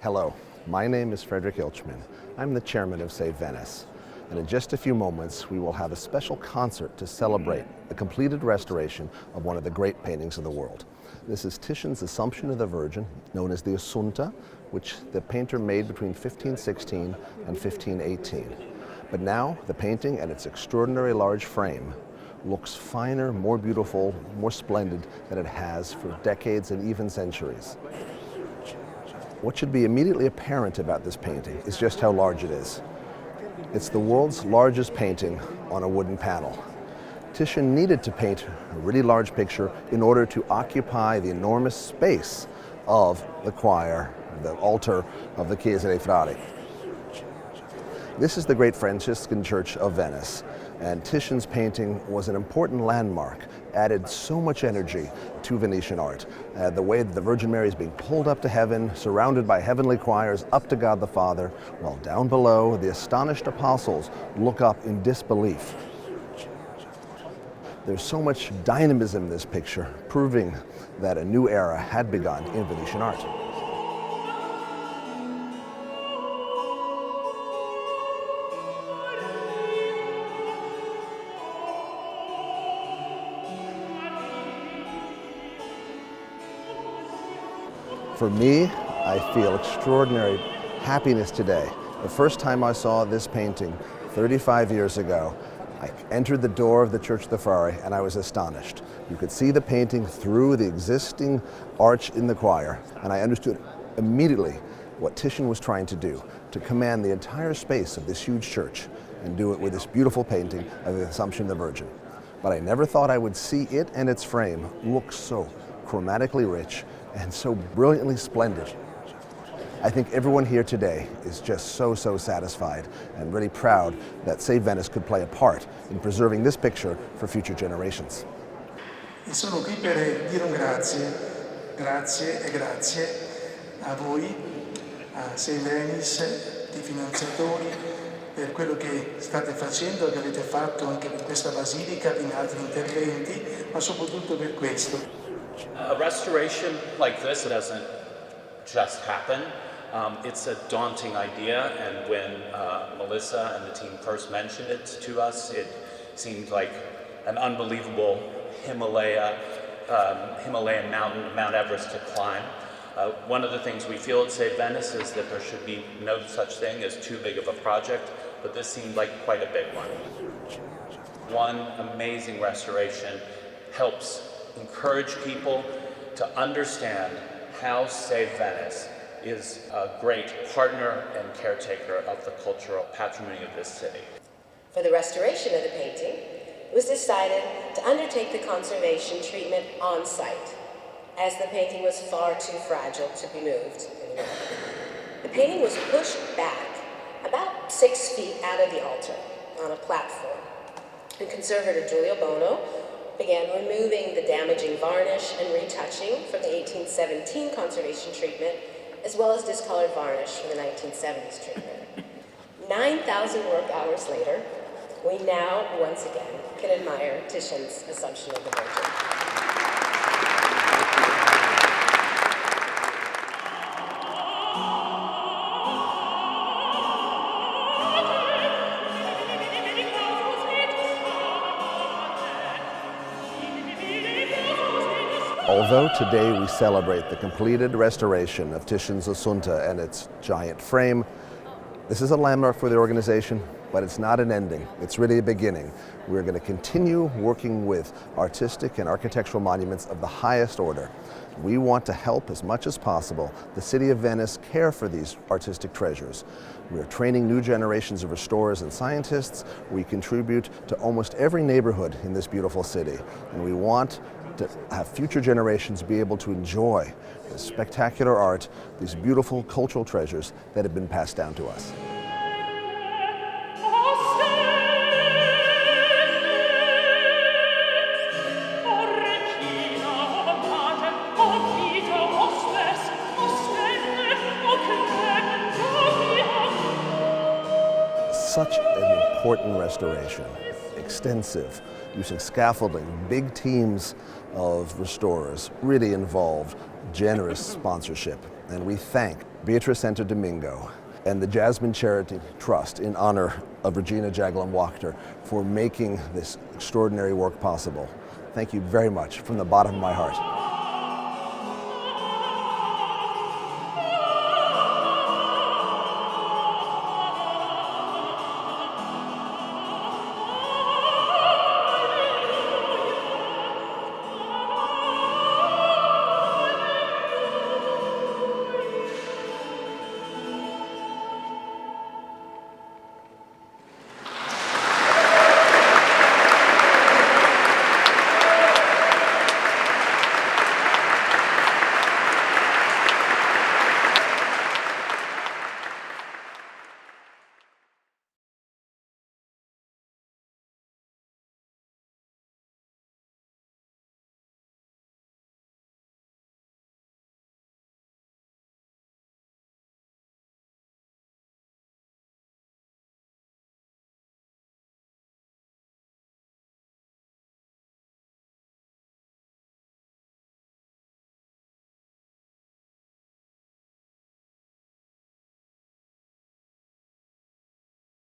Hello, my name is Frederick Ilchman. I'm the chairman of Save Venice. And in just a few moments, we will have a special concert to celebrate the completed restoration of one of the great paintings of the world. This is Titian's Assumption of the Virgin, known as the Assunta, which the painter made between 1516 and 1518. But now, the painting and its extraordinary large frame looks finer, more beautiful, more splendid than it has for decades and even centuries. What should be immediately apparent about this painting is just how large it is. It's the world's largest painting on a wooden panel. Titian needed to paint a really large picture in order to occupy the enormous space of the choir, the altar of the Chiesa dei Frari. This is the great Franciscan Church of Venice, and Titian's painting was an important landmark, added so much energy to Venetian art. The way that the Virgin Mary is being pulled up to heaven, surrounded by heavenly choirs, up to God the Father, while down below, the astonished apostles look up in disbelief. There's so much dynamism in this picture, proving that a new era had begun in Venetian art. For me, I feel extraordinary happiness today. The first time I saw this painting 35 years ago, I entered the door of the Church of the Frari and I was astonished. You could see the painting through the existing arch in the choir, and I understood immediately what Titian was trying to do, to command the entire space of this huge church and do it with this beautiful painting of the Assumption of the Virgin. But I never thought I would see it and its frame look so chromatically rich and so brilliantly splendid. I think everyone here today is just so satisfied and really proud that Save Venice could play a part in preserving this picture for future generations. E sono qui per dire un grazie e grazie a voi, a Save Venice, tutti i finanziatori, per quello che state facendo, che avete fatto anche per questa Basilica, in altri interventi, ma soprattutto per questo. A restoration like this doesn't just happen. It's a daunting idea, and when Melissa and the team first mentioned it to us, it seemed like an unbelievable Himalayan mountain, Mount Everest to climb. One of the things we feel at Save Venice is that there should be no such thing as too big of a project, but this seemed like quite a big one. One amazing restoration helps encourage people to understand how Save Venice is a great partner and caretaker of the cultural patrimony of this city. For the restoration of the painting, it was decided to undertake the conservation treatment on site, as the painting was far too fragile to be moved anymore. The painting was pushed back about 6 feet out of the altar on a platform, and conservator Giulio Bono began removing the damaging varnish and retouching from the 1817 conservation treatment, as well as discolored varnish from the 1970s treatment. 9,000 work hours later, we now, once again, can admire Titian's Assumption of the Virgin. Although today we celebrate the completed restoration of Titian's Assunta and its giant frame, this is a landmark for the organization, but it's not an ending. It's really a beginning. We're going to continue working with artistic and architectural monuments of the highest order. We want to help as much as possible the city of Venice care for these artistic treasures. We're training new generations of restorers and scientists. We contribute to almost every neighborhood in this beautiful city, and we want to have future generations be able to enjoy this spectacular art, these beautiful cultural treasures that have been passed down to us. Such an important restoration, extensive, using scaffolding, big teams of restorers, really involved, generous sponsorship. And we thank Beatrice de Santo Domingo, and the Jasmine Charity Trust in honor of Regina Jaglom Wachter for making this extraordinary work possible. Thank you very much from the bottom of my heart.